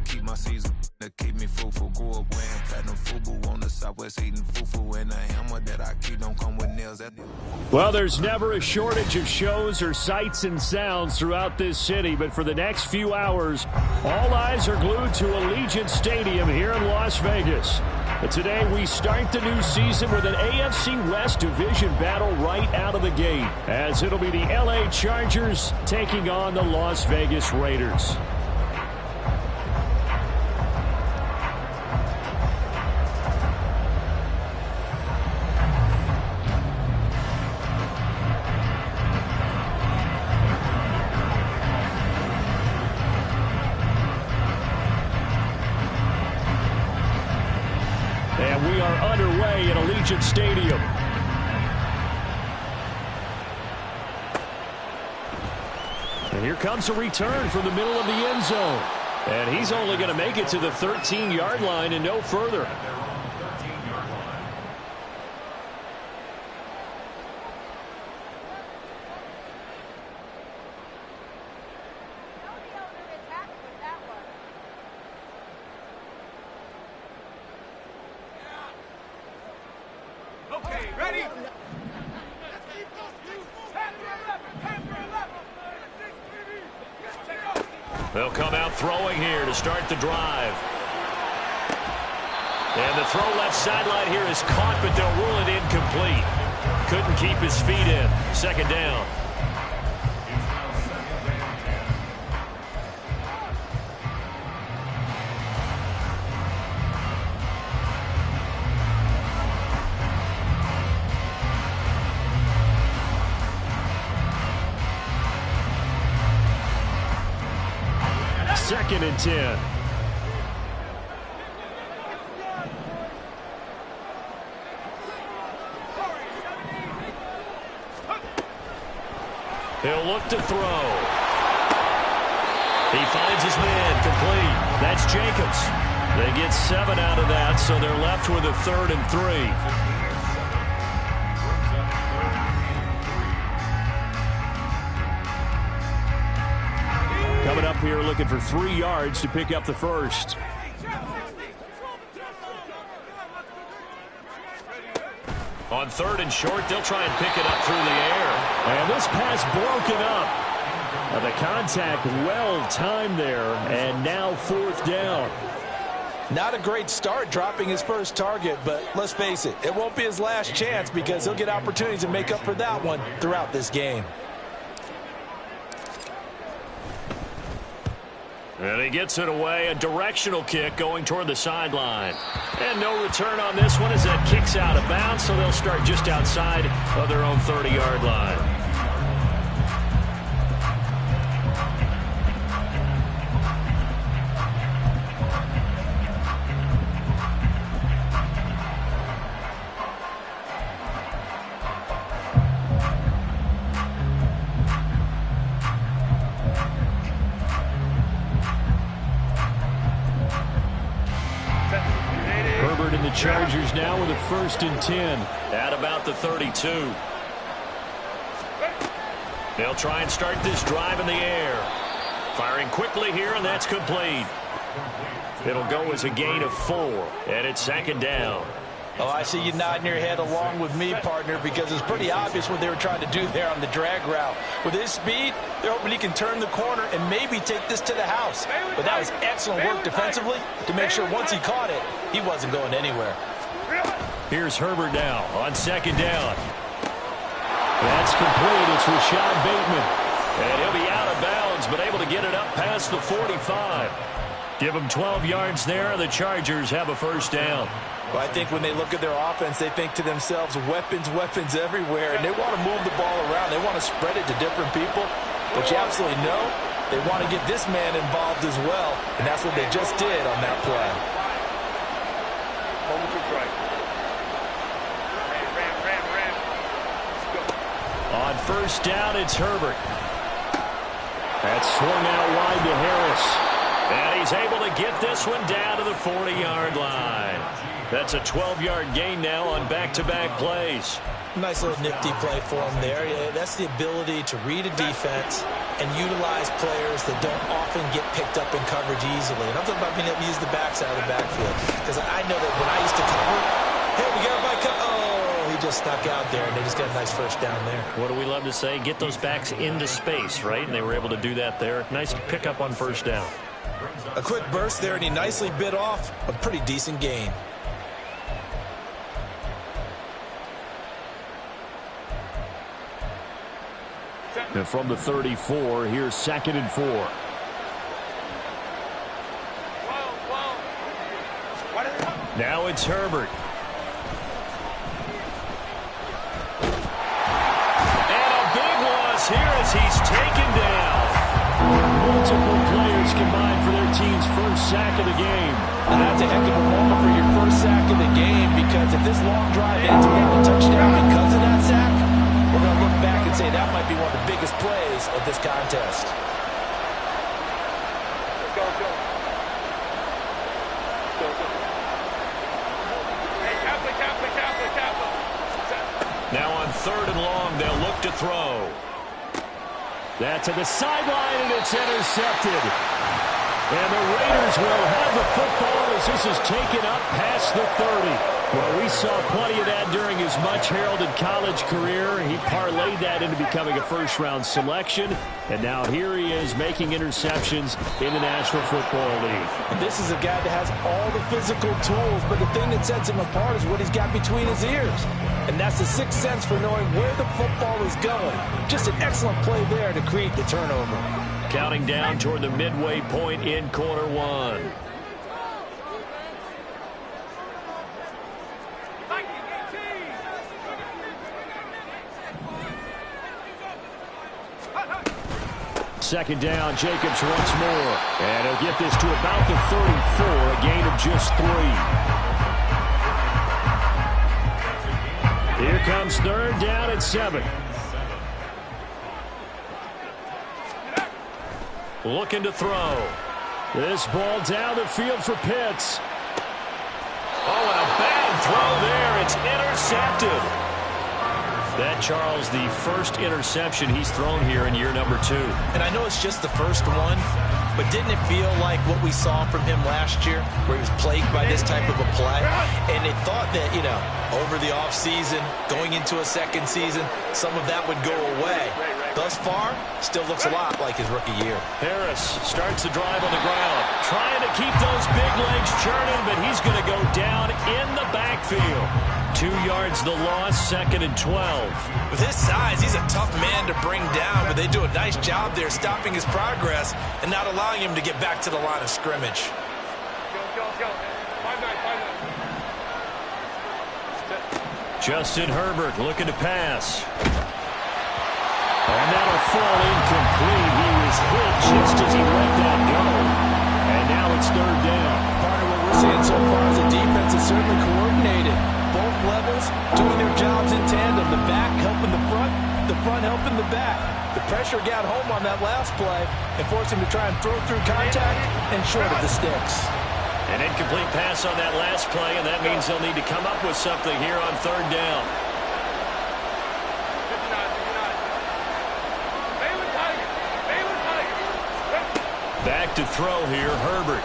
keep my season. To keep me fruitful, grew up wearing platinum FUBU on the Southwest eating fufu, and a hammer that I keep don't come with nails. Well, there's never a shortage of shows or sights and sounds throughout this city, but for the next few hours, all eyes are glued to Allegiant Stadium here in Las Vegas. But today we start the new season with an AFC West division battle right out of the gate, as it'll be the LA Chargers taking on the Las Vegas Raiders. And we are underway at Allegiant Stadium. And here comes a return from the middle of the end zone. And he's only going to make it to the 13-yard line and no further. They'll come out throwing here to start the drive. And the throw left sideline here is caught, but they'll rule it incomplete. Couldn't keep his feet in. Second down. Second and 10. He'll look to throw. He finds his man, complete. That's Jacobs. They get 7 out of that, so they're left with a 3rd and 3. Coming up here looking for 3 yards to pick up the first. On 3rd and short, they'll try and pick it up through the air. And this pass broken up. The contact well timed there, and now 4th down. Not a great start dropping his first target, but let's face it, it won't be his last chance because he'll get opportunities to make up for that one throughout this game. And he gets it away, a directional kick going toward the sideline. And no return on this one as that kicks out of bounds, so they'll start just outside of their own 30-yard line. Chargers now with a 1st and 10 at about the 32. They'll try and start this drive in the air. Firing quickly here, and that's complete. It'll go as a gain of 4, and it's 2nd down. Oh, I see you nodding your head along with me, partner, because it's pretty obvious what they were trying to do there on the drag route. With his speed, they're hoping he can turn the corner and maybe take this to the house. But that was excellent work defensively to make sure once he caught it, he wasn't going anywhere. Here's Herbert now on 2nd down. That's complete. It's Rashad Bateman. And he'll be out of bounds, but able to get it up past the 45. Give them 12 yards there. The Chargers have a 1st down. Well, I think when they look at their offense, they think to themselves, weapons, weapons everywhere, and they want to move the ball around. They want to spread it to different people. But you absolutely know they want to get this man involved as well, and that's what they just did on that play. On 1st down, it's Herbert. That's swung out wide to Harris. And he's able to get this one down to the 40-yard line. That's a 12-yard gain now on back-to-back plays. Nice little nifty play for him there. Yeah, that's the ability to read a defense, and utilize players that don't often get picked up in coverage easily. And I'm talking about being able to use the backside of the backfield. Because I know that when I used to cover, hey, we got a bike. Oh, he just snuck out there, and they just got a nice first down there. What do we love to say? Get those backs into space, right? And they were able to do that there. Nice pickup on first down. A quick burst there, and he nicely bit off a pretty decent gain. And from the 34, here's 2nd and 4. Now it's Herbert. And a big loss here as he's taken down. Multiple players combined for their team's first sack of the game. And that's a heck of a moment for your first sack of the game, because if this long drive ends with a touchdown because of that sack, we're going to look back and say that might be one of the biggest plays of this contest. Now on 3rd and long, they'll look to throw. That's to the sideline, and it's intercepted. And the Raiders will have the football as this is taken up past the 30. Well, we saw plenty of that during his much-heralded college career. He parlayed that into becoming a first-round selection. And now here he is making interceptions in the National Football League. And this is a guy that has all the physical tools, but the thing that sets him apart is what he's got between his ears. And that's the sixth sense for knowing where the football is going. Just an excellent play there to create the turnover. Counting down toward the midway point in quarter one. Second down, Jacobs once more. And he'll get this to about the 34, a gain of just 3. Here comes 3rd down and 7. Looking to throw. This ball down the field for Pitts. Oh, and a bad throw there. It's intercepted. That, Charles, the first interception he's thrown here in year number 2. And I know it's just the first one, but didn't it feel like what we saw from him last year, where he was plagued by this type of a play? And they thought that, you know, over the offseason, going into a second season, some of that would go away. Thus far, still looks a lot like his rookie year. Harris starts the drive on the ground, trying to keep those big legs churning, but he's going to go down in the backfield. 2 yards the loss, 2nd and 12. With his size, he's a tough man to bring down, but they do a nice job there stopping his progress and not allowing him to get back to the line of scrimmage. Justin Herbert looking to pass. And that'll fall incomplete. He was hit just as he let that go. And now it's 3rd down. Part of what we're seeing so far is the defense is certainly coordinated. Both levels doing their jobs in tandem. The back helping the front helping the back. The pressure got home on that last play and forced him to try and throw through contact and short of the sticks. An incomplete pass on that last play, and that means they'll need to come up with something here on 3rd down. Back to throw here, Herbert.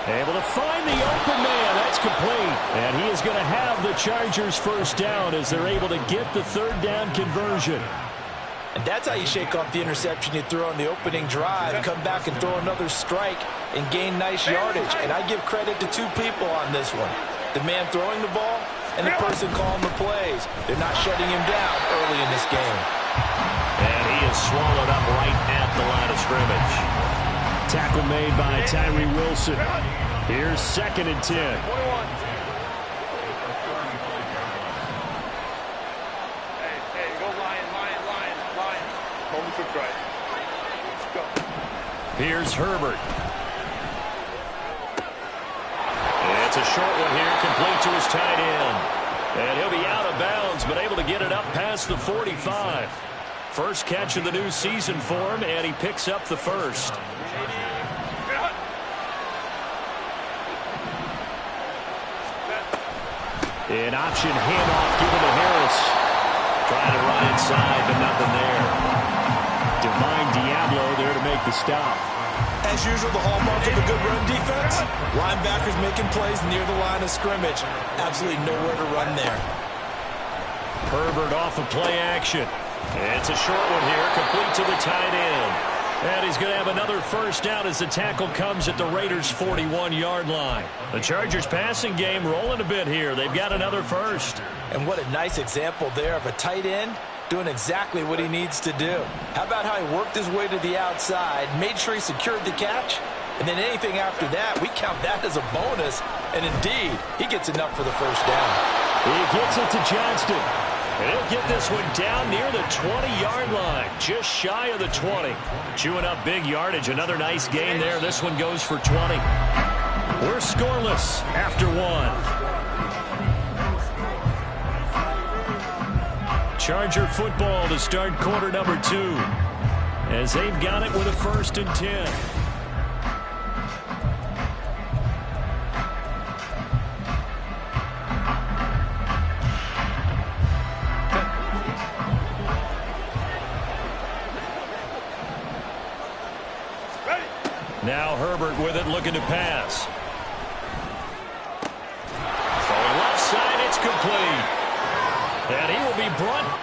Able to find the open man. That's complete. And he is going to have the Chargers first down as they're able to get the 3rd down conversion. And that's how you shake off the interception you threw on the opening drive, come back and throw another strike and gain nice yardage. And I give credit to 2 people on this one. The man throwing the ball and the person calling the plays. They're not shutting him down early in this game. And he is swallowed up right at the line of scrimmage. Tackle made by Tyree Wilson. Here's 2nd and 10. Here's Herbert. It's a short one here, complete to his tight end. And he'll be out of bounds, but able to get it up past the 45. First catch of the new season for him, and he picks up the first. An option handoff given to Harris. Trying to run inside, but nothing there. Divine Diablo there to make the stop. As usual, the hallmark of a good run defense, linebackers making plays near the line of scrimmage. Absolutely nowhere to run there. Herbert off of play action. It's a short one here, complete to the tight end. And he's going to have another first down as the tackle comes at the Raiders' 41-yard line. The Chargers' passing game rolling a bit here. They've got another first. And what a nice example there of a tight end doing exactly what he needs to do. How about how he worked his way to the outside, made sure he secured the catch, and then anything after that, we count that as a bonus. And indeed, he gets enough for the first down. He gets it to Johnston. And he'll get this one down near the 20-yard line, just shy of the 20. Chewing up big yardage, another nice gain there. This one goes for 20. We're scoreless after one. Charger football to start quarter number 2, as they've got it with a 1st and 10. Now Herbert with it, looking to pass. From the left side, it's complete. And he will be brought.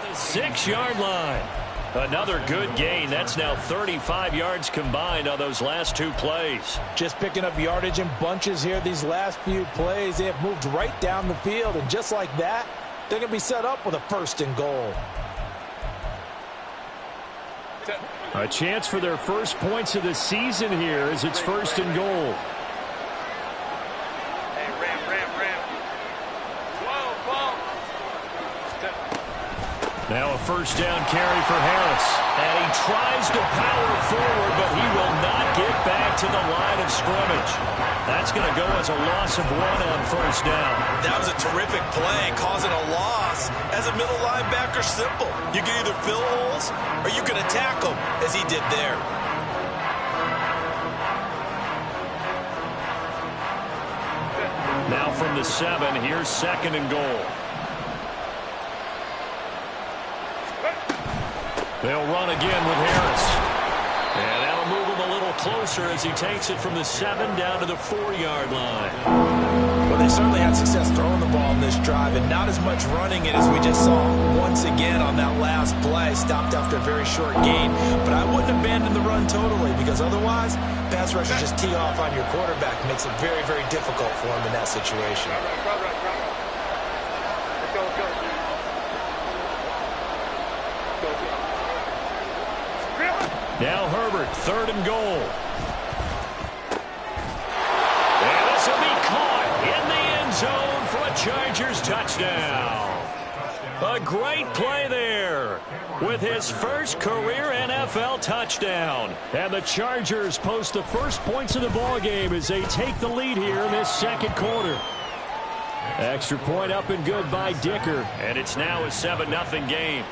The 6-yard line. Another good gain. That's now 35 yards combined on those last 2 plays. Just picking up yardage in bunches here these last few plays. They have moved right down the field, and just like that, they're going to be set up with a 1st and goal. A chance for their first points of the season here as it's 1st and goal. Now a first down carry for Harris. And he tries to power forward, but he will not get back to the line of scrimmage. That's going to go as a loss of 1 on first down. That was a terrific play, causing a loss. As a middle linebacker, simple. You can either fill holes or you can attack them, as he did there. Now from the 7, here's 2nd and goal. They'll run again with Harris. And that'll move him a little closer as he takes it from the 7 down to the 4-yard line. Well, they certainly had success throwing the ball in this drive, and not as much running it as we just saw once again on that last play. Stopped after a very short gain. But I wouldn't abandon the run totally, because otherwise, pass rushers just tee off on your quarterback. Makes it very, very difficult for him in that situation. Now Herbert, 3rd and goal. And this will be caught in the end zone for a Chargers touchdown. A great play there with his first career NFL touchdown. And the Chargers post the first points of the ballgame as they take the lead here in this 2nd quarter. Extra point up and good by Dicker. And it's now a 7-0 game.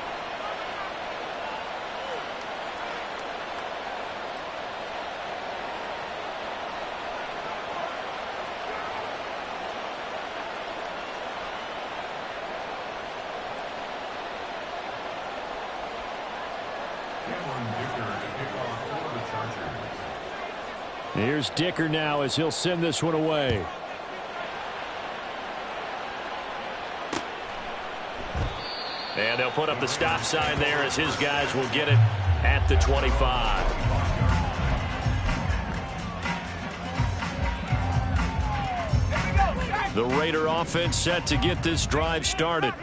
Here's Dicker now as he'll send this one away. And they'll put up the stop sign there as his guys will get it at the 25. The Raider offense set to get this drive started.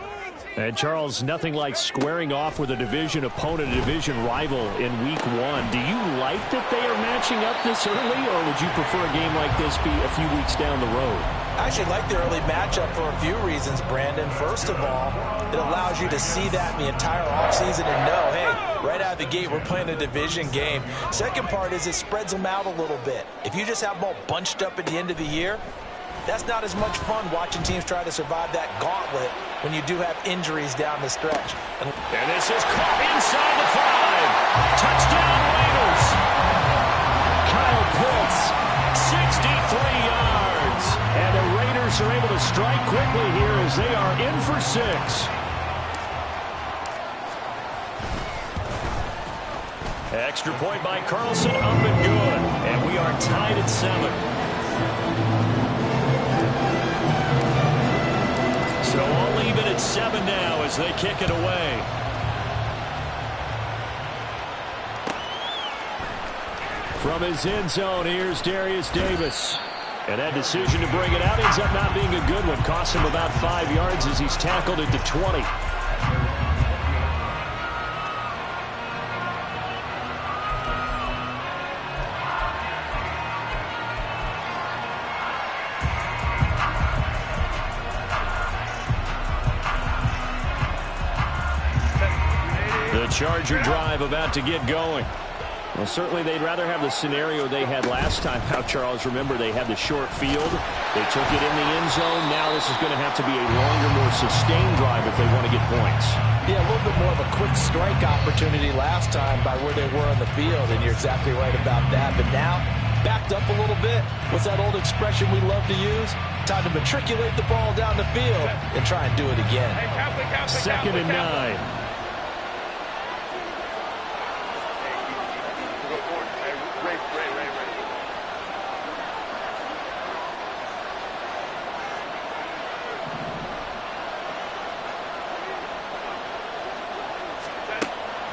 And, Charles, nothing like squaring off with a division opponent, a division rival in Week 1. Do you like that they are matching up this early, or would you prefer a game like this be a few weeks down the road? I actually like the early matchup for a few reasons, Brandon. First of all, it allows you to see that the entire offseason and know, hey, right out of the gate, we're playing a division game. Second part is it spreads them out a little bit. If you just have them all bunched up at the end of the year, That's not as much fun watching teams try to survive that gauntlet when you do have injuries down the stretch. And this is caught inside the 5. Touchdown, Raiders. Kyle Pitts, 63 yards. And the Raiders are able to strike quickly here as they are in for 6. Extra point by Carlson, up and good. And we are tied at 7. So all even at 7 now as they kick it away. From his end zone, here's Darius Davis. And that decision to bring it out ends up not being a good one. Cost him about 5 yards as he's tackled into 20. The Charger drive about to get going. Well, certainly they'd rather have the scenario they had last time out, Charles. Remember, they had the short field. They took it in the end zone. Now this is going to have to be a longer, more sustained drive if they want to get points. Yeah, a little bit more of a quick strike opportunity last time by where they were on the field, and you're exactly right about that. But now, backed up a little bit. What's that old expression we love to use? Time to matriculate the ball down the field and try and do it again. Second and 9.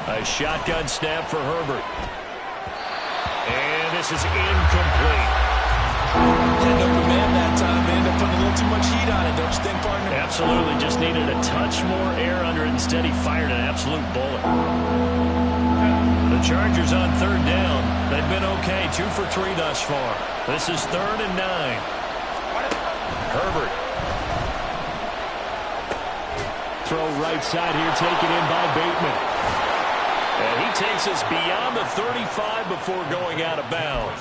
A shotgun snap for Herbert. And this is incomplete. Had no command that time. They ended up putting a little too much heat on it, don't you think, partner? Absolutely. Just needed a touch more air under it. Instead, he fired an absolute bullet. The Chargers on 3rd down. They've been okay. 2 for 3 thus far. This is 3rd and 9. Herbert. Throw right side here, taken in by Bateman. And he takes us beyond the 35 before going out of bounds.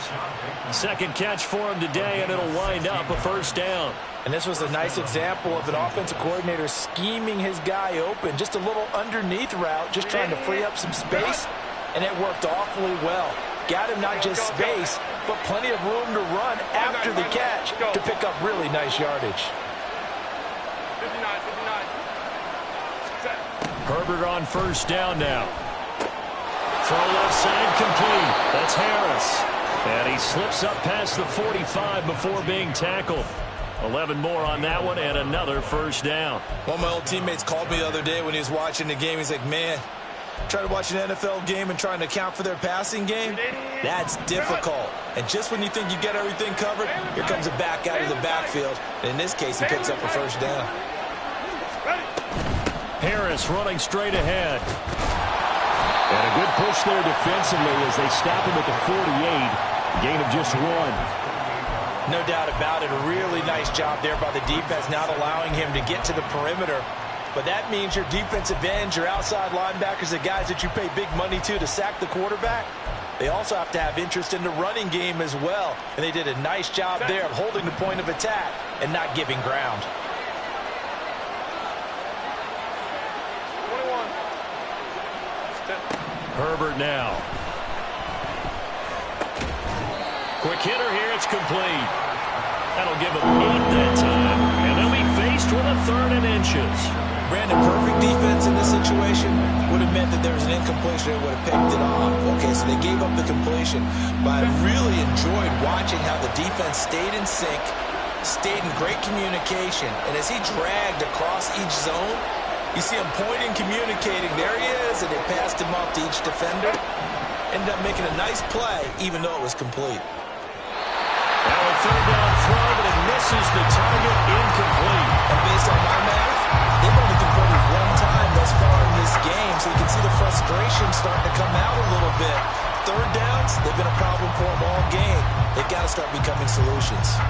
Second catch for him today, and it'll wind up a 1st down. And this was a nice example of an offensive coordinator scheming his guy open. Just a little underneath route, just trying to free up some space, and it worked awfully well. Got him not just space, but plenty of room to run after the catch to pick up really nice yardage. Herbert on 1st down now. Throw left side complete. That's Harris. And he slips up past the 45 before being tackled. 11 more on that one and another 1st down. One of my old teammates called me the other day when he was watching the game. He's like, man, trying to watch an NFL game and trying to account for their passing game, that's difficult. And just when you think you get everything covered, here comes a back out of the backfield. And in this case, he picks up a 1st down. Harris running straight ahead. And a good push there defensively as they stop him at the 48. Gain of just 1. No doubt about it. A really nice job there by the defense, not allowing him to get to the perimeter. But that means your defensive ends, your outside linebackers, the guys that you pay big money to sack the quarterback, they also have to have interest in the running game as well. And they did a nice job there of holding the point of attack and not giving ground. Herbert now. Quick hitter here, it's complete. That'll give him 8 that time, and they'll be faced with a 3rd and inches. Brandon, perfect defense in this situation would have meant that there was an incompletion. They would have picked it off. Okay, so they gave up the completion, but I really enjoyed watching how the defense stayed in sync, stayed in great communication, and as he dragged across each zone, you see him pointing, communicating. There he is, and they passed him off to each defender. Ended up making a nice play, even though it was complete. Now a 3rd down throw, but it misses the target, incomplete. And based on my math, they've only converted 1 time thus far in this game, so you can see the frustration starting to come out a little bit. 3rd downs, they've been a problem for them all game. They've got to start becoming solutions.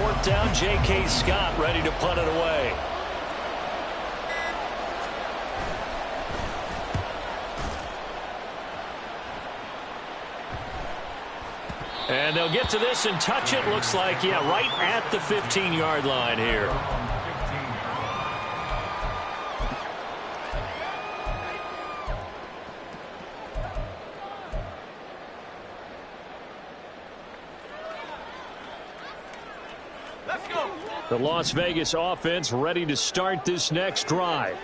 4th down. J.K. Scott ready to punt it away. And they'll get to this and touch it. Looks like, yeah, right at the 15-yard line here. The Las Vegas offense ready to start this next drive.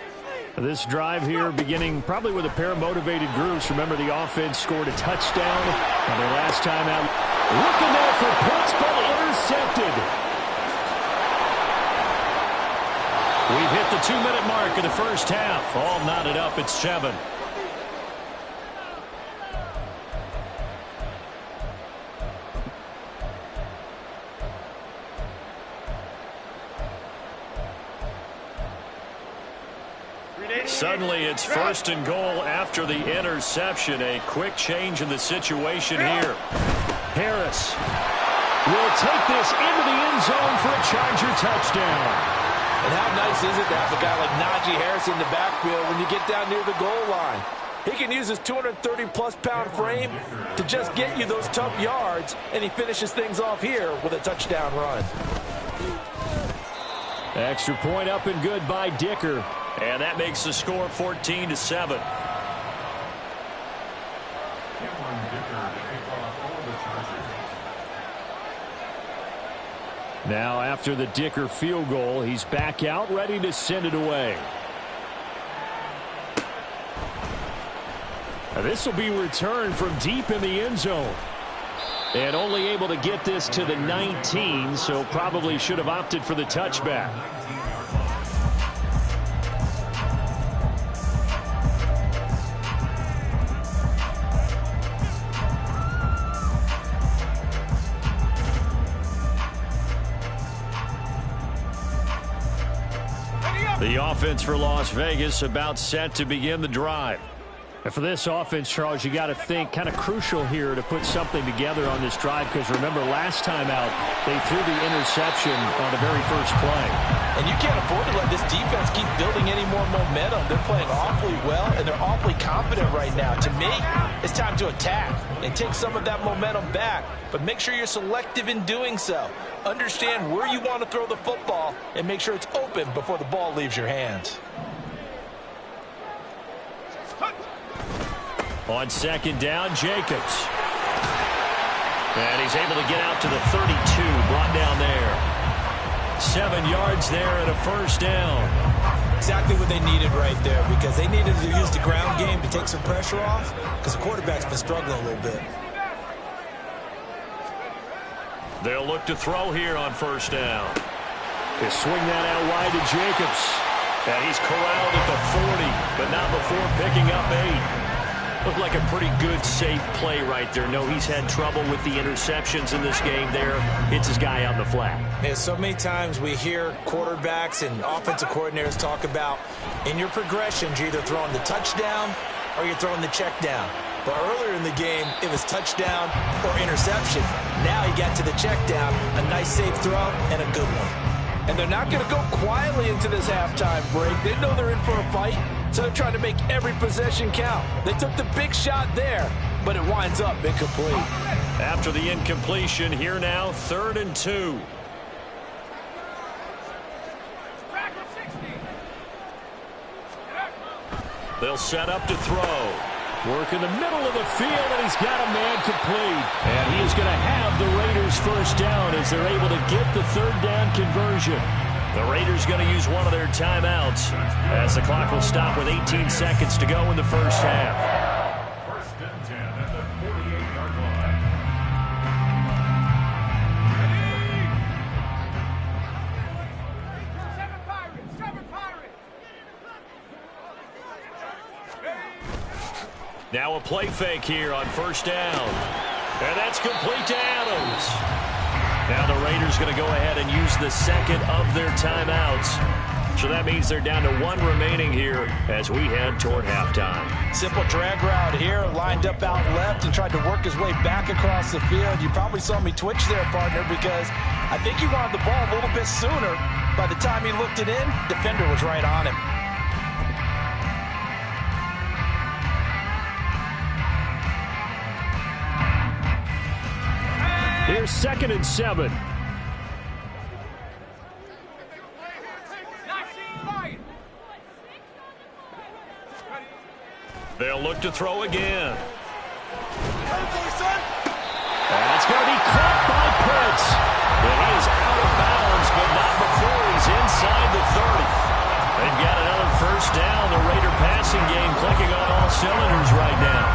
This drive here beginning probably with a pair of motivated groups. Remember, the offense scored a touchdown on their last time out. Looking there for Pitts, but intercepted. We've hit the 2-minute mark of the first half. All knotted up at 7. Suddenly it's 1st and goal after the interception. A quick change in the situation here. Harris will take this into the end zone for a Charger touchdown. And how nice is it to have a guy like Najee Harris in the backfield when you get down near the goal line? He can use his 230-plus-pound frame to just get you those tough yards, and he finishes things off here with a touchdown run. Extra point up and good by Dicker. And that makes the score 14-7. Now after the Dicker field goal, he's back out ready to send it away. This will be returned from deep in the end zone. And only able to get this to the 19, so probably should have opted for the touchback. The offense for Las Vegas about set to begin the drive. And for this offense, Charles, you got to think kind of crucial here to put something together on this drive, because remember last time out they threw the interception on the very first play. And you can't afford to let this defense keep building any more momentum. They're playing awfully well, and they're awfully confident right now. To me, it's time to attack and take some of that momentum back, but make sure you're selective in doing so. Understand where you want to throw the football and make sure it's open before the ball leaves your hands. On 2nd down, Jacobs. And he's able to get out to the 32, brought down there. 7 yards there and a 1st down. Exactly what they needed right there, because they needed to use the ground game to take some pressure off, because the quarterback's been struggling a little bit. They'll look to throw here on 1st down. They swing that out wide to Jacobs. And he's corralled at the 40, but not before picking up 8. Looked like a pretty good, safe play right there. No, he's had trouble with the interceptions in this game there. Hits his guy on the flat. Yeah, so many times we hear quarterbacks and offensive coordinators talk about in your progressions, you're either throwing the touchdown or you're throwing the check down. But earlier in the game, it was touchdown or interception. Now he got to the check down, a nice safe throw, and a good one. And they're not going to go quietly into this halftime break. They know they're in for a fight, so they're trying to make every possession count. They took the big shot there, but it winds up incomplete. After the incompletion, here now, 3rd and 2. They'll set up to throw. Work in the middle of the field, and he's got a man complete. And he is going to have the Raiders 1st down as they're able to get the 3rd down conversion. The Raiders going to use one of their timeouts as the clock will stop with 18 seconds to go in the first half. 1st and 10 at the 48-yard line. Now a play fake here on 1st down. And that's complete to Adams. Now the Raiders going to go ahead and use the 2nd of their timeouts. So that means they're down to 1 remaining here as we head toward halftime. Simple drag route here, lined up out left and tried to work his way back across the field. You probably saw me twitch there, partner, because I think he wanted the ball a little bit sooner. By the time he looked it in, defender was right on him. Here's 2nd and 7. They'll look to throw again. And it's going to be caught by Pitts. And he is out of bounds, but not before he's inside the 30. They've got another first down. The Raider passing game clicking on all cylinders right now.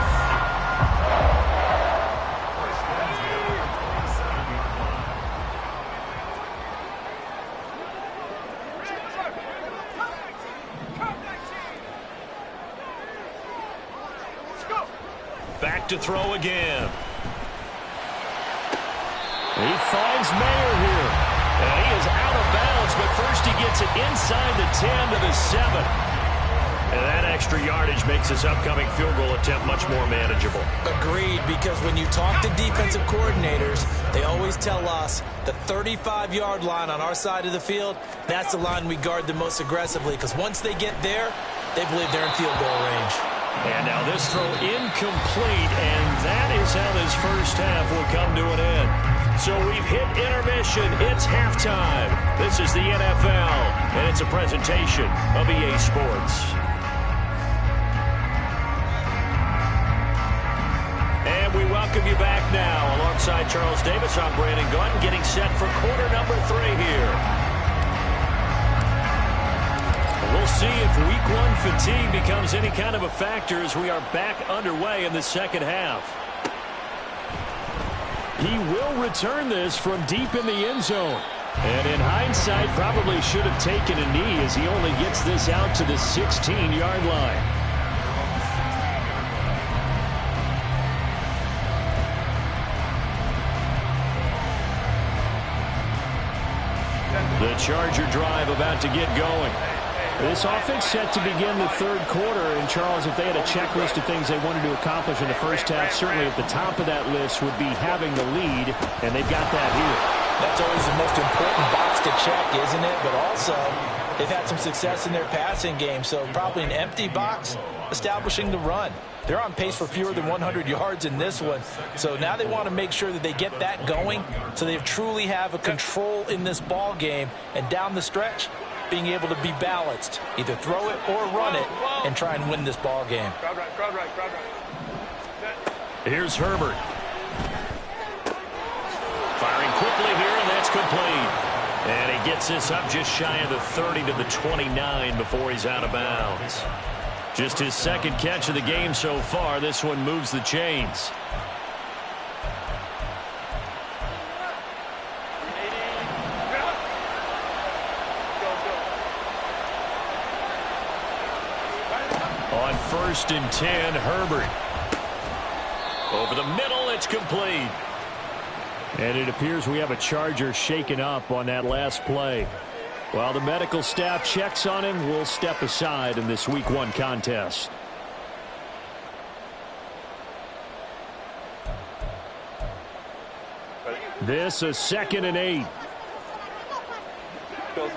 Back to throw again. He finds Mayer here. And he is out of bounds, but first he gets it inside the 10 to the 7. And that extra yardage makes this upcoming field goal attempt much more manageable. Agreed, because when you talk to defensive coordinators, they always tell us the 35-yard line on our side of the field, that's the line we guard the most aggressively, because once they get there, they believe they're in field goal range. And now this throw incomplete, and that is how this first half will come to an end. So we've hit intermission. It's halftime. This is the NFL, and it's a presentation of EA Sports. And we welcome you back now. Alongside Charles Davis, I'm Brandon Gunn, getting set for quarter number 3 here. We'll see if week 1 fatigue becomes any kind of a factor as we are back underway in the second half. He will return this from deep in the end zone. And in hindsight, probably should have taken a knee as he only gets this out to the 16-yard line. The Charger drive about to get going. This offense set to begin the third quarter, and Charles, if they had a checklist of things they wanted to accomplish in the first half, certainly at the top of that list would be having the lead, and they've got that here. That's always the most important box to check, isn't it? But also, they've had some success in their passing game, so probably an empty box establishing the run. They're on pace for fewer than 100 yards in this one, so now they want to make sure that they get that going so they truly have a control in this ball game, and down the stretch, being able to be balanced, either throw it or run it, and try and win this ball game. Here's Herbert. Firing quickly here, and that's complete. And he gets this up just shy of the 30 to the 29 before he's out of bounds. Just his second catch of the game so far. This one moves the chains. On 1st and 10, Herbert. Over the middle, it's complete. And it appears we have a Charger shaken up on that last play. While the medical staff checks on him, we'll step aside in this Week 1 contest. This is 2nd and 8. Go.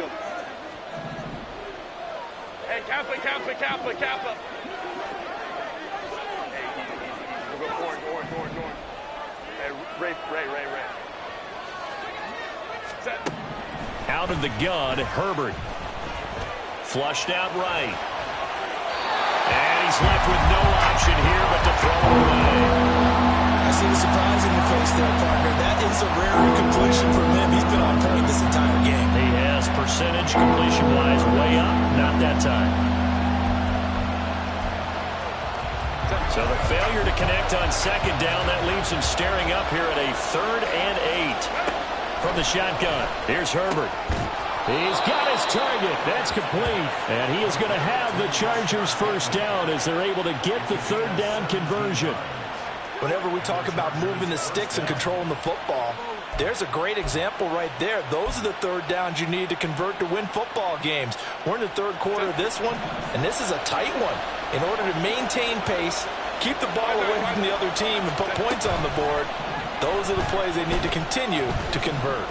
Hey, Kappa. Go orange. Hey, Ray. Set. Out of the gun, Herbert. Flushed out right. And he's left with no option here but to throw away. I see the surprise in your face there, partner. That is a rare completion from him. He's been on point this entire game. He has percentage completion-wise way up. Not that time. So the failure to connect on 2nd down, that leaves him staring up here at a 3rd and 8. From the shotgun, here's Herbert. He's got his target. That's complete. And he is going to have the Chargers first down as they're able to get the 3rd down conversion. Whenever we talk about moving the sticks and controlling the football, There's a great example right there. Those are the third downs you need to convert to win football games. We're in the third quarter of this one, and this is a tight one. In order to maintain pace, keep the ball away from the other team, and put points on the board, those are the plays they need to continue to convert.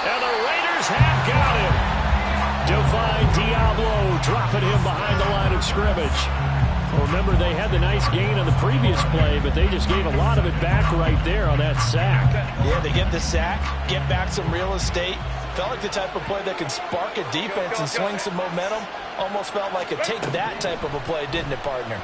And the Raiders have got him. Define Diablo dropping him behind the line of scrimmage. Well, remember, they had the nice gain on the previous play, but they just gave a lot of it back right there on that sack. Yeah, they get the sack, get back some real estate. Felt like the type of play that can spark a defense and swing some momentum. Almost felt like a take-that type of a play, didn't it, partner?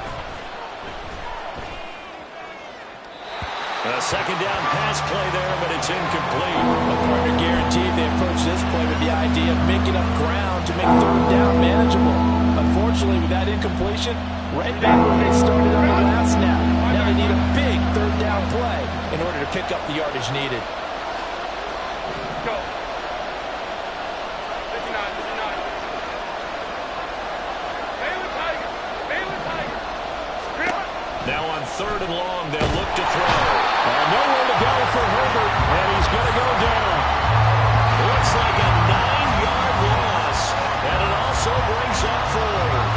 A second down pass play there, but it's incomplete. A partner guaranteed they approach this play with the idea of making up ground to make third down manageable. Unfortunately, with that incompletion, right back where they started on the last snap. Now they need a big third down play in order to pick up the yardage needed. Go. 59, 59. Baylor Tiger. Baylor Tiger. Now on third and long, they'll look to throw. Nowhere to go for Herbert, and he's going to go down. Looks like a 9-yard loss, and it also brings up fourth.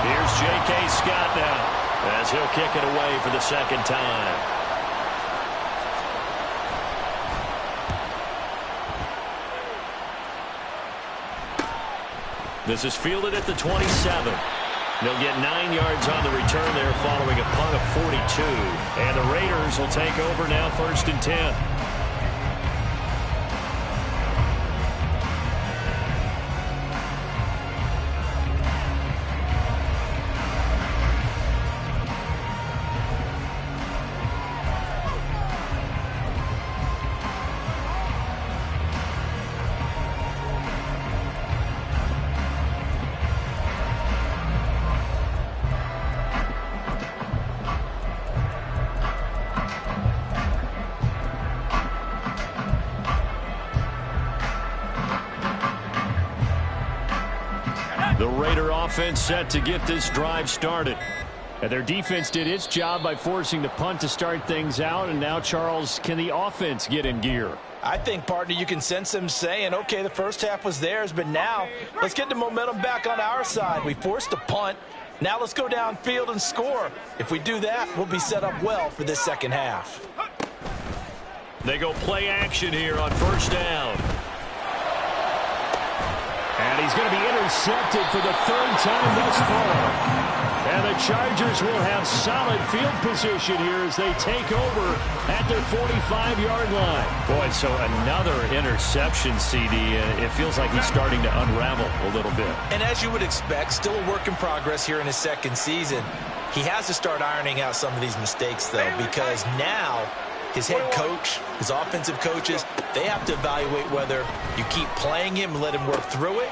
Here's J.K. Scott now, as he'll kick it away for the second time. This is fielded at the 27. They'll get 9 yards on the return there following a punt of 42. And the Raiders will take over now, 1st and 10. The Raider offense set to get this drive started. And their defense did its job by forcing the punt to start things out. And now, Charles, can the offense get in gear? I think, partner, you can sense them saying, okay, the first half was theirs, but now let's get the momentum back on our side. We forced a punt. Now let's go downfield and score. If we do that, we'll be set up well for this second half. They go play action here on first down. And he's going to be intercepted for the third time thus far. And the Chargers will have solid field position here as they take over at their 45-yard line. Boy, so another interception, CD. It feels like he's starting to unravel a little bit. And as you would expect, still a work in progress here in his second season. He has to start ironing out some of these mistakes, though, because now his head coach, his offensive coaches, they have to evaluate whether you keep playing him and let him work through it,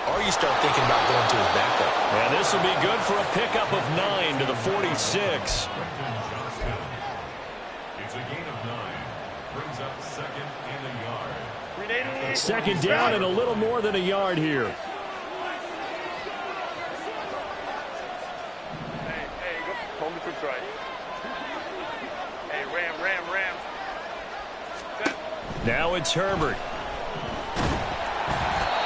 or you start thinking about going to his backup. And this will be good for a pickup of 9 to the 46. It's a gain of 9. Brings up second and a yard. Second down and a little more than a yard here. Hey, go. Hold the troops right. Hey, ram. Set. Now it's Herbert.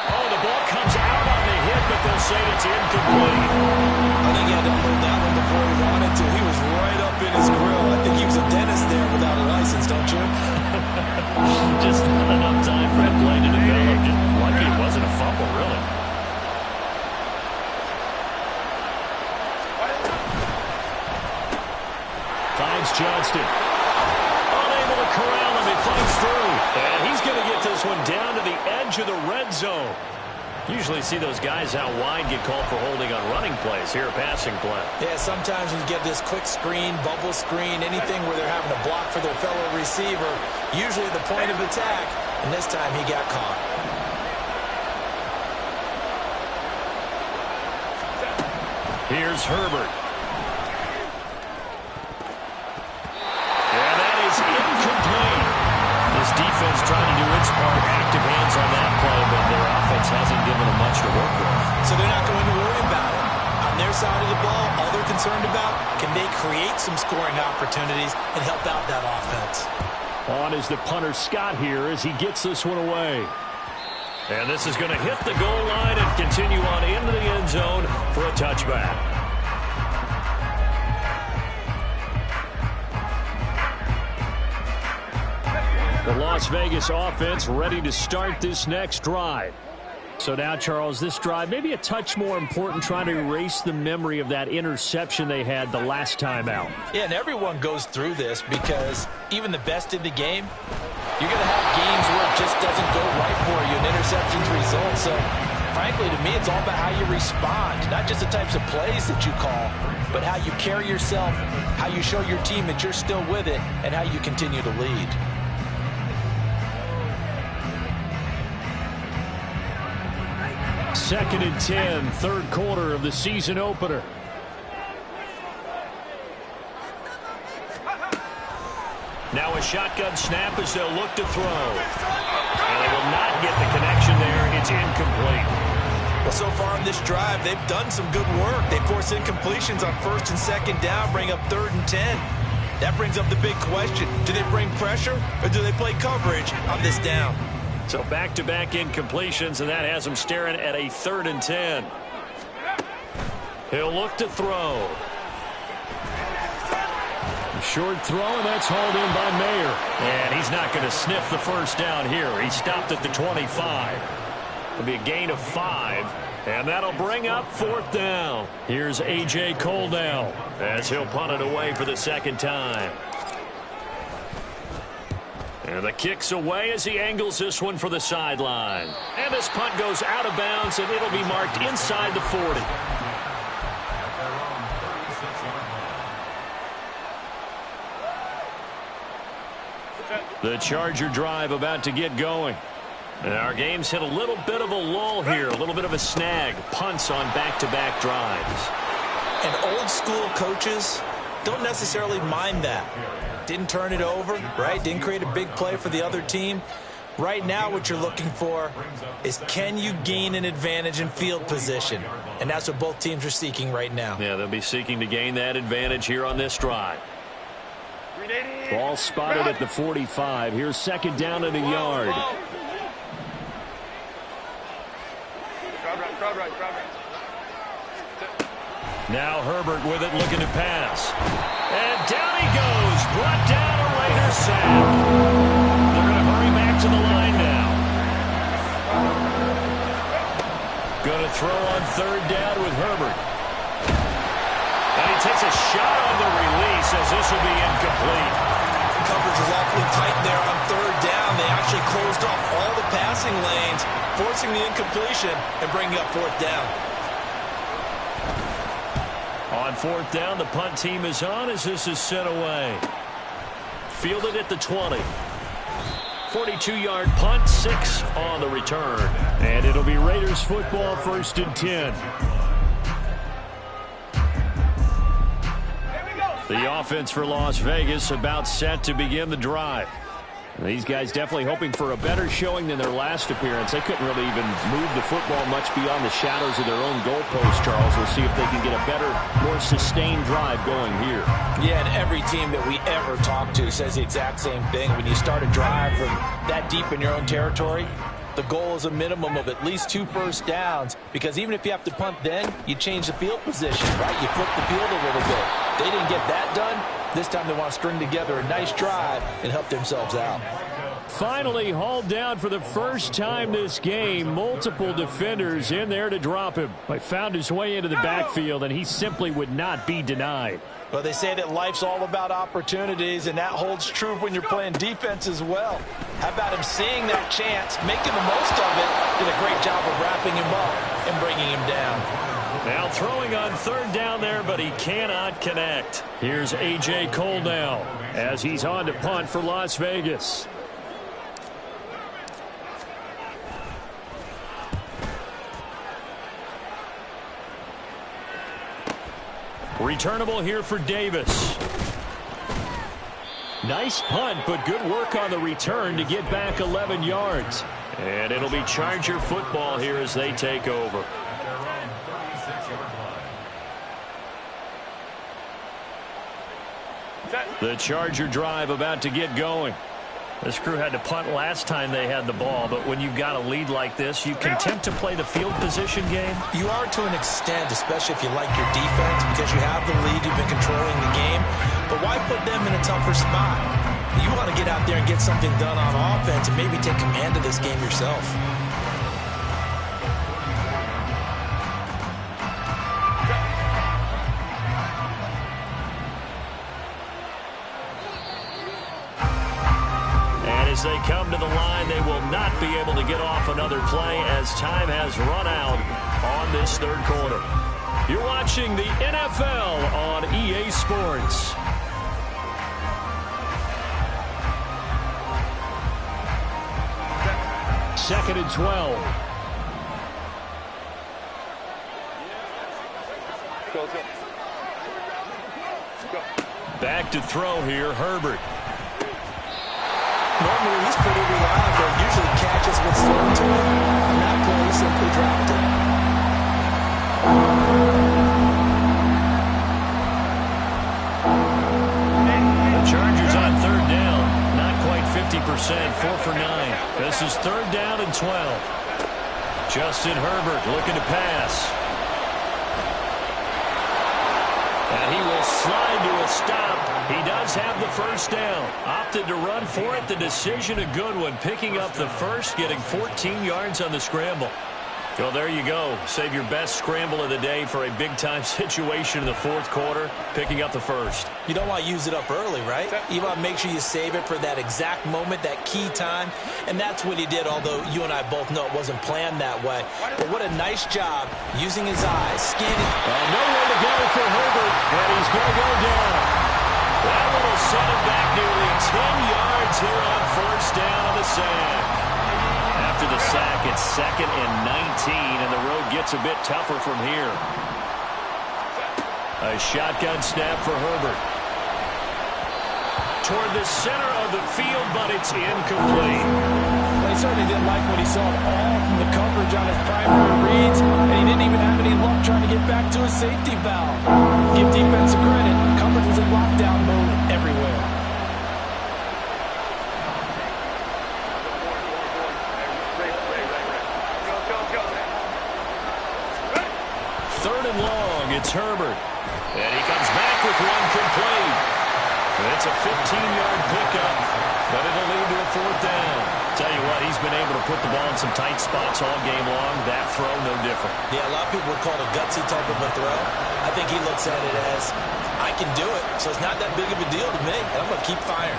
Oh, the ball comes out on the hit, but they'll say it's incomplete. I think he had to hold that one before he wanted to. He was right up in his grill. I think he was a dentist there without a license, don't you? Just not enough time for that play to develop. Just lucky it wasn't a fumble, really. Finds Johnston. Unable to corral him. He fights through. And he's going to get this one down to the edge of the red zone. Usually see those guys out wide get called for holding on running plays. Here, a passing play. Yeah, sometimes when you get this quick screen, bubble screen, anything where they're having to block for their fellow receiver, usually the point of attack, and this time he got caught. Here's Herbert. And that is incomplete. This defense trying to do its part. Active hands on that play, but their offense hasn't given them much to work with. So they're not going to worry about it. On their side of the ball, all they're concerned about, can they create some scoring opportunities and help out that offense? On is the punter Scott here as he gets this one away. And this is going to hit the goal line and continue on into the end zone for a touchback. The Las Vegas offense ready to start this next drive. So now, Charles, this drive maybe a touch more important, trying to erase the memory of that interception they had the last time out. Yeah, and everyone goes through this because even the best in the game, you're going to have games where it just doesn't go right for you and interceptions result. So, frankly, to me, it's all about how you respond, not just the types of plays that you call, but how you carry yourself, how you show your team that you're still with it, and how you continue to lead. Second and 10, third quarter of the season opener. Now a shotgun snap as they'll look to throw. And they will not get the connection there. It's incomplete. Well, so far on this drive, they've done some good work. They force incompletions on first and second down, bring up 3rd and 10. That brings up the big question. Do they bring pressure or do they play coverage on this down? So back-to-back incompletions, and that has him staring at a 3rd and 10. He'll look to throw. A short throw, and that's hauled in by Mayer. And he's not going to sniff the first down here. He stopped at the 25. It'll be a gain of 5, and that'll bring up 4th down. Here's A.J. Coldell as he'll punt it away for the second time. And the kick's away as he angles this one for the sideline. And this punt goes out of bounds, and it'll be marked inside the 40. The Charger drive about to get going. And our game's hit a little bit of a lull here, a little bit of a snag. Punts on back-to-back drives. And old-school coaches don't necessarily mind that. Didn't turn it over, right? Didn't create a big play for the other team. Right now what you're looking for is, can you gain an advantage in field position? And that's what both teams are seeking right now. Yeah, they'll be seeking to gain that advantage here on this drive. Ball spotted at the 45. Here's second down and a yard. Now Herbert with it, looking to pass. And down he goes. Brought down a Raider sack. They're going to hurry back to the line now. Going to throw on 3rd down with Herbert. And he takes a shot on the release as this will be incomplete. Coverage is awfully tight there on 3rd down. They actually closed off all the passing lanes, forcing the incompletion and bringing up 4th down. On 4th down, the punt team is on as this is sent away. Fielded at the 20. 42-yard punt, 6 on the return. And it'll be Raiders football, 1st and 10. The offense for Las Vegas about set to begin the drive. These guys definitely hoping for a better showing than their last appearance. They couldn't really even move the football much beyond the shadows of their own goalpost, Charles. We'll see if they can get a better, more sustained drive going here. Yeah, and every team that we ever talk to says the exact same thing. When you start a drive from that deep in your own territory, the goal is a minimum of at least 2 first downs, because even if you have to punt then, you change the field position, right? You flip the field a little bit. They didn't get that done. This time they want to string together a nice drive and help themselves out. Finally hauled down for the first time this game. Multiple defenders in there to drop him. He found his way into the backfield, and he simply would not be denied. Well, they say that life's all about opportunities, and that holds true when you're playing defense as well. How about him seeing that chance, making the most of it, did a great job of wrapping him up and bringing him down. Now throwing on 3rd down there, but he cannot connect. Here's A.J. Coldell as he's on to punt for Las Vegas. Returnable here for Davis. Nice punt, but good work on the return to get back 11 yards. And it'll be Charger football here as they take over. The Charger drive about to get going. This crew had to punt last time they had the ball, but when you've got a lead like this, you can tempt to play the field position game. You are to an extent, especially if you like your defense, because you have the lead, you've been controlling the game. But why put them in a tougher spot? You want to get out there and get something done on offense and maybe take command of this game yourself. As they come to the line, they will not be able to get off another play as time has run out on this third quarter. You're watching the NFL on EA Sports. Second and 12. Back to throw here, Herbert. Normally, he's pretty reliable. Usually catches what's thrown to him. On that play, he simply dropped it. The Chargers on third down. Not quite 50%. 4 for 9. This is third down and 12. Justin Herbert looking to pass. And he will slide to a stop. He does have the first down. Opted to run for it. The decision a good one. Picking up the first, getting 14 yards on the scramble. Well, there you go. Save your best scramble of the day for a big-time situation in the fourth quarter. Picking up the first. You don't want to use it up early, right? You want to make sure you save it for that exact moment, that key time. And that's what he did, although you and I both know it wasn't planned that way. But what a nice job using his eyes, scanning. Nowhere to go for Herbert, and he's going to go down. That one will set him back nearly 10 yards here on first down on the sack. After the sack, it's second and 19, and the road gets a bit tougher from here. A shotgun snap for Herbert. Toward the center of the field, but it's incomplete. Well, he certainly didn't like what he saw at all from the coverage on his primary reads, and he didn't even have any luck trying to get back to his safety valve. Give defense credit. Coverage was in lockdown mode everywhere. Third and long, it's Herbert. And he comes back with one complete. It's a 15-yard pickup, but it'll lead to a fourth down. Tell you what, he's been able to put the ball in some tight spots all game long. That throw, no different. Yeah, a lot of people would call it a gutsy type of a throw. I think he looks at it as, I can do it, so it's not that big of a deal to me, and I'm going to keep firing.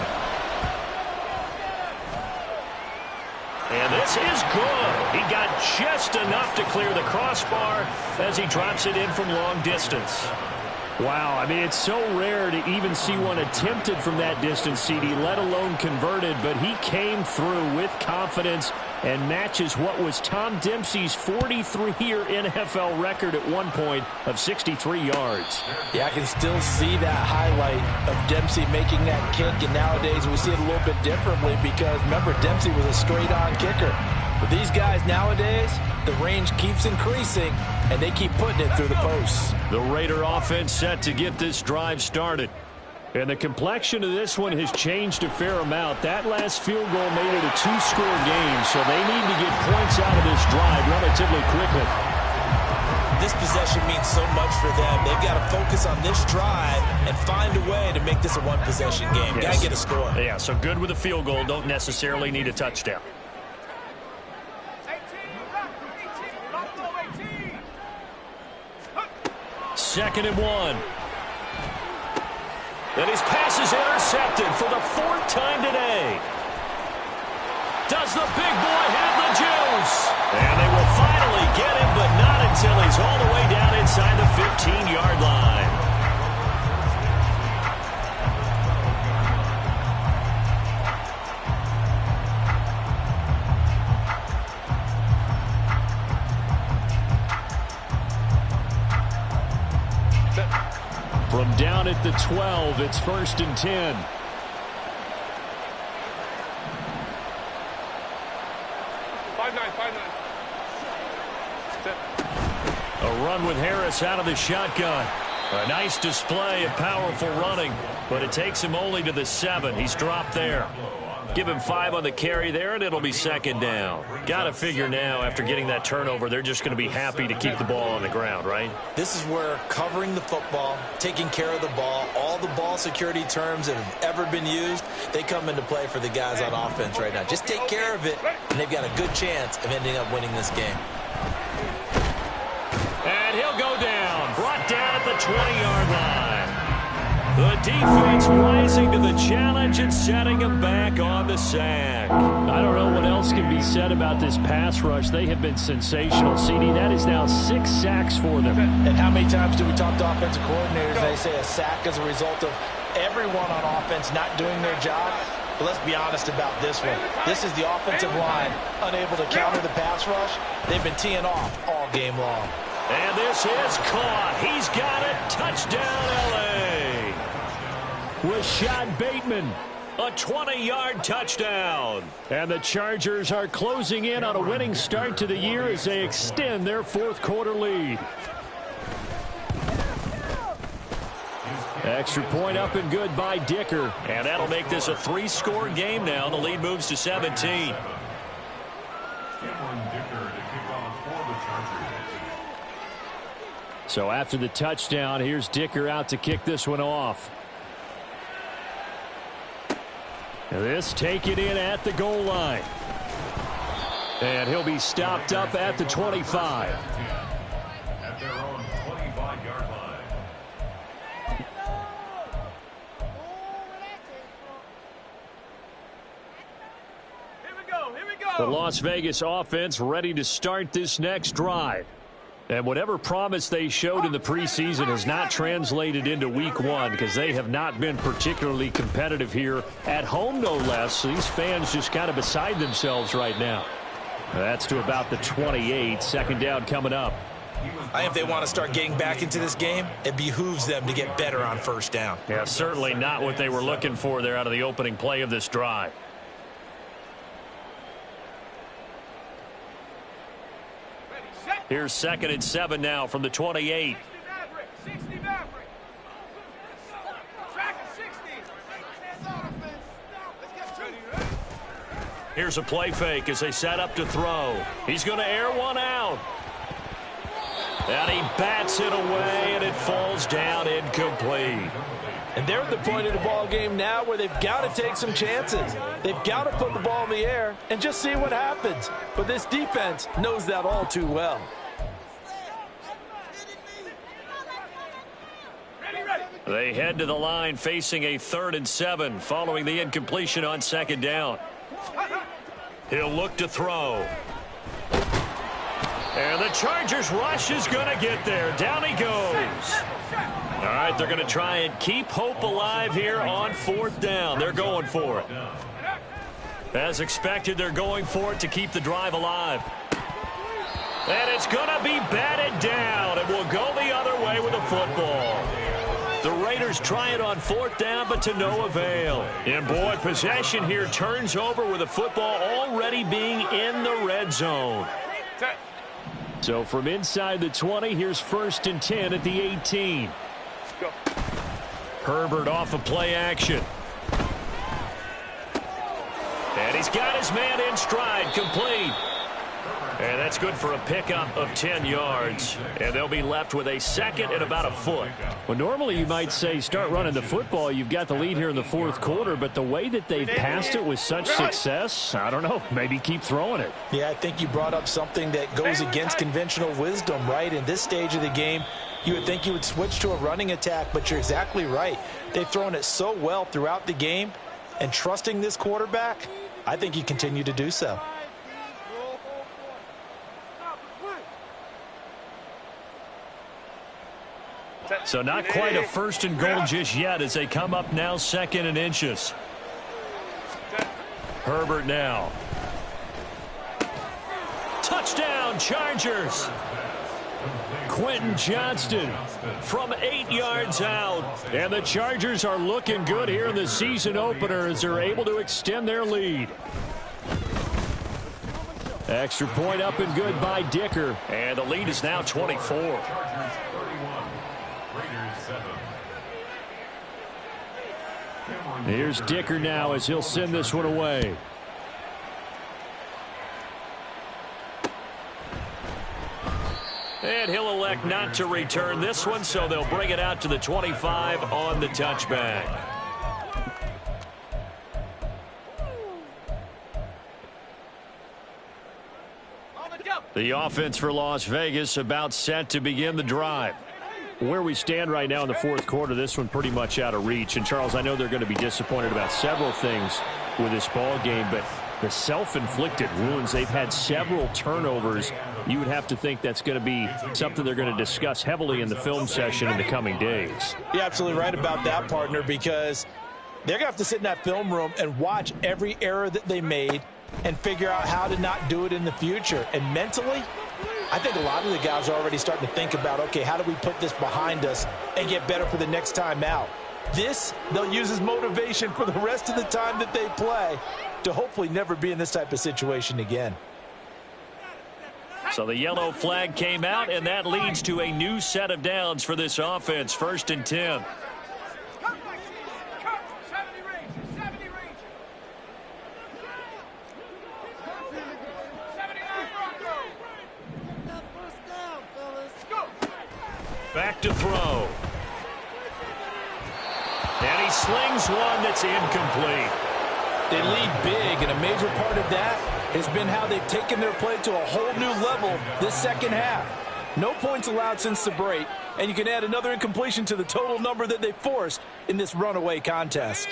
And this is good. He got just enough to clear the crossbar as he drops it in from long distance. Wow, I mean, it's so rare to even see one attempted from that distance, CD, let alone converted, but he came through with confidence and matches what was Tom Dempsey's 43-year NFL record at one point of 63 yards. Yeah, I can still see that highlight of Dempsey making that kick, and nowadays we see it a little bit differently because, remember, Dempsey was a straight-on kicker. But these guys nowadays, the range keeps increasing, and they keep putting it through the posts. The Raider offense set to get this drive started. And the complexion of this one has changed a fair amount. That last field goal made it a two-score game, so they need to get points out of this drive relatively quickly. This possession means so much for them. They've got to focus on this drive and find a way to make this a one-possession game. Yes. Got to get a score. Yeah, so good with a field goal. Don't necessarily need a touchdown. Second and 1. And his pass is intercepted for the fourth time today. Does the big boy have the juice? And they will finally get him, but not until he's all the way down inside the 15-yard line. From down at the 12, it's first and 10. A run with Harris out of the shotgun. A nice display of powerful running, but it takes him only to the 7. He's dropped there. Give him 5 on the carry there, and it'll be second down. Got to figure now, after getting that turnover, they're just going to be happy to keep the ball on the ground, right? This is where covering the football, taking care of the ball, all the ball security terms that have ever been used, they come into play for the guys on offense right now. Just take care of it, and they've got a good chance of ending up winning this game. And he'll go down, brought down at the 20-yard line. The defense rising to the challenge and setting him back on the sack. I don't know what else can be said about this pass rush. They have been sensational. CD, that is now 6 sacks for them. And how many times do we talk to offensive coordinators? They say a sack is a result of everyone on offense not doing their job. But let's be honest about this one. This is the offensive line unable to counter the pass rush. They've been teeing off all game long. And this is caught. He's got it. Touchdown, L.A. Rashad Bateman, a 20-yard touchdown. And the Chargers are closing in on a winning start to the year as they extend their fourth-quarter lead. Extra point up and good by Dicker. And that'll make this a 3-score game now. The lead moves to 17. So after the touchdown, here's Dicker out to kick this one off. This taken in at the goal line. And he'll be stopped up at the 25. At their own 25-yard line. Here we go. The Las Vegas offense ready to start this next drive. And whatever promise they showed in the preseason has not translated into week 1 because they have not been particularly competitive here at home, no less. So these fans just kind of beside themselves right now. That's to about the 28. Second down coming up. I think if they want to start getting back into this game, it behooves them to get better on first down. Yeah, certainly not what they were looking for there out of the opening play of this drive. Here's 2nd and 7 now from the 28. 60 Maverick. Track at 60. Here's a play fake as they set up to throw. He's going to air one out. And he bats it away, and it falls down incomplete. And they're at the point of the ball game now where they've got to take some chances. They've got to put the ball in the air and just see what happens. But this defense knows that all too well. They head to the line facing a 3rd and 7 following the incompletion on 2nd down. He'll look to throw. And the Chargers rush is going to get there. Down he goes. All right, they're going to try and keep hope alive here on 4th down. They're going for it. As expected, they're going for it to keep the drive alive. And it's going to be batted down. It will go the other way with the football. The Raiders try it on 4th down, but to no avail. And boy, possession here turns over with the football already being in the red zone. So from inside the 20, here's 1st and 10 at the 18. Go. Herbert off of play action. And he's got his man in stride, complete. And that's good for a pickup of 10 yards. And they'll be left with a 2nd and about a foot. Well, normally you might say start running the football. You've got the lead here in the 4th quarter. But the way that they've passed it with such success, I don't know, maybe keep throwing it. Yeah, I think you brought up something that goes against conventional wisdom, right? In this stage of the game, you would think you would switch to a running attack, but you're exactly right. They've thrown it so well throughout the game, and trusting this quarterback, I think you continue to do so. So not quite a 1st and goal just yet as they come up now 2nd and inches. Herbert now. Touchdown, Chargers. Quentin Johnston from 8 yards out. And the Chargers are looking good here in the season opener as they're able to extend their lead. Extra point up and good by Dicker. And the lead is now 24. Here's Dicker now as he'll send this one away. And he'll elect not to return this one, so they'll bring it out to the 25 on the touchback. The offense for Las Vegas about set to begin the drive. Where we stand right now in the fourth quarter, this one pretty much out of reach. And, Charles, I know they're going to be disappointed about several things with this ball game, but the self-inflicted wounds, they've had several turnovers. You would have to think that's going to be something they're going to discuss heavily in the film session in the coming days. You're absolutely right about that, partner, because they're going to have to sit in that film room and watch every error that they made and figure out how to not do it in the future. And mentally, I think a lot of the guys are already starting to think about, okay, how do we put this behind us and get better for the next time out? This, they'll use as motivation for the rest of the time that they play to hopefully never be in this type of situation again. So the yellow flag came out, and that leads to a new set of downs for this offense. 1st and 10. Back to throw. And he slings one that's incomplete. They lead big, and a major part of that has been how they've taken their play to a whole new level this second half. No points allowed since the break, and you can add another incompletion to the total number that they forced in this runaway contest.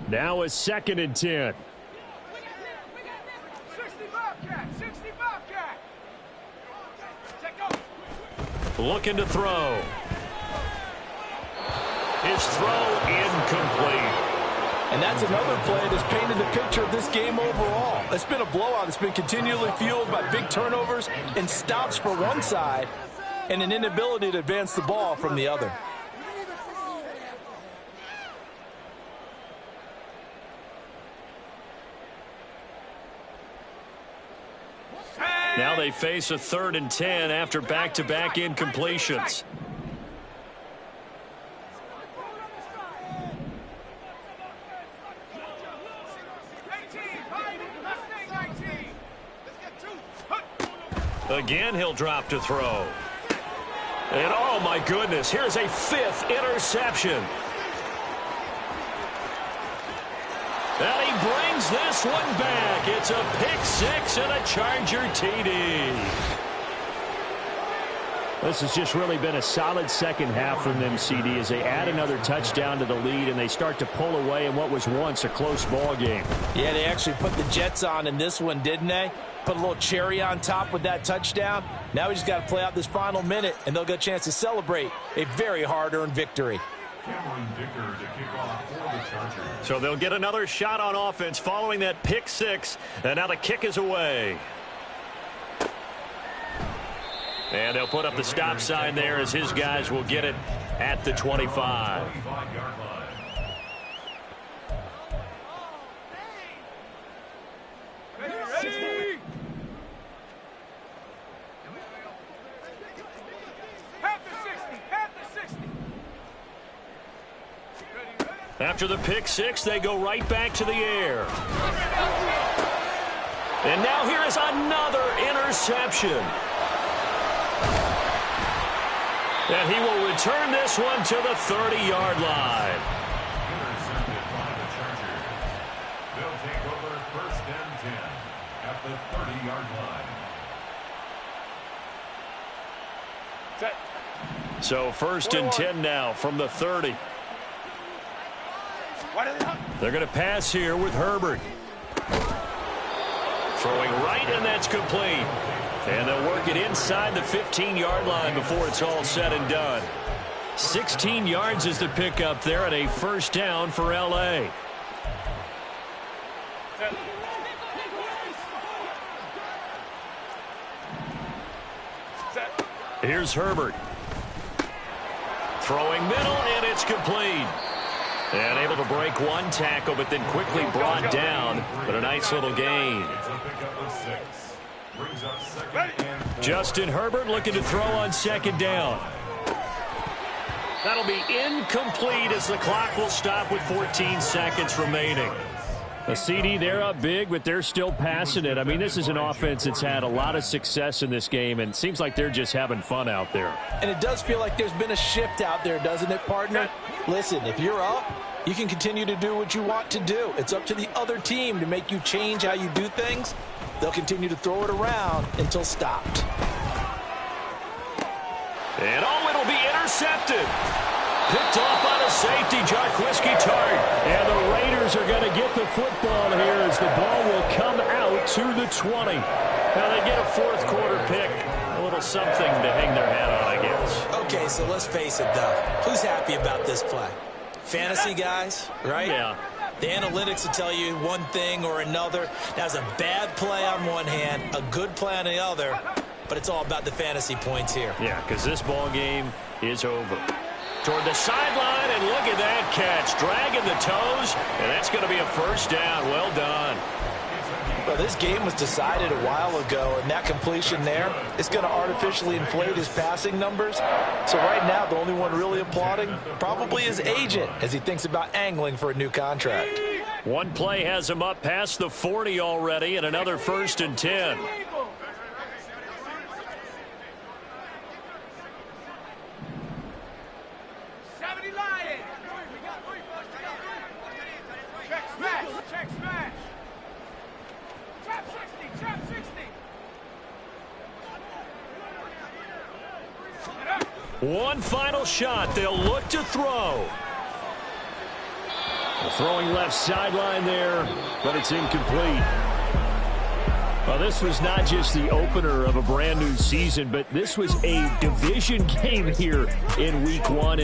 Now a 2nd and 10. Looking to throw. His throw incomplete. And that's another play that's painted the picture of this game overall. It's been a blowout. It's been continually fueled by big turnovers and stops for one side and an inability to advance the ball from the other. Now they face a 3rd and 10 after back-to-back incompletions. Again, he'll drop to throw. And, oh, my goodness, here's a 5th interception. And he brings this one back. It's a pick-6 and a Charger TD. This has just really been a solid second half from them, CD, as they add another touchdown to the lead and they start to pull away in what was once a close ball game. Yeah, they actually put the Jets on in this one, didn't they? Put a little cherry on top with that touchdown. Now we just got to play out this final minute, and they'll get a chance to celebrate a very hard-earned victory. Dicker to kick off for the Chargers. So they'll get another shot on offense following that pick-6, and now the kick is away. And they'll put up the stop sign there as his guys will get it at the 25. After the pick-6, they go right back to the air. And now here is another interception. And he will return this one to the 30-yard line. Intercepted by the Chargers. They'll take over 1st and 10 at the 30-yard line. Set. So 1st and 10 now from the 30. They're going to pass here with Herbert. Throwing right, and that's complete. And they'll work it inside the 15-yard line before it's all said and done. 16 yards is the pickup there, and a 1st down for L.A. Here's Herbert. Throwing middle, and it's complete. And able to break one tackle, but then quickly brought down. But a nice little gain. Justin Herbert looking to throw on 2nd down. That'll be incomplete as the clock will stop with 14 seconds remaining. The CD, they're up big, but they're still passing it. I mean, this is an offense that's had a lot of success in this game, and it seems like they're just having fun out there. And it does feel like there's been a shift out there, doesn't it, partner? Listen, if you're up, you can continue to do what you want to do. It's up to the other team to make you change how you do things. They'll continue to throw it around until stopped. And it'll be intercepted. Picked off on a safety, Jarquiski Tart. And the Raiders are going to get the football here as the ball will come out to the 20. Now they get a fourth quarter pick. A little something to hang their hat on, I guess. Okay, so let's face it, though. Who's happy about this play? Fantasy guys, right? Yeah. The analytics will tell you one thing or another. That's a bad play on one hand, a good play on the other, but it's all about the fantasy points here. Yeah, because this ball game is over. Toward the sideline, and look at that catch. Dragging the toes, and that's going to be a first down. Well done. Well, this game was decided a while ago, and that completion there is going to artificially inflate his passing numbers. So right now, the only one really applauding probably his agent as he thinks about angling for a new contract. One play has him up past the 40 already, and another 1st and 10. One final shot. They'll look to throw. The throwing left sideline there, but it's incomplete. Well, this was not just the opener of a brand new season, but this was a division game here in Week 1. And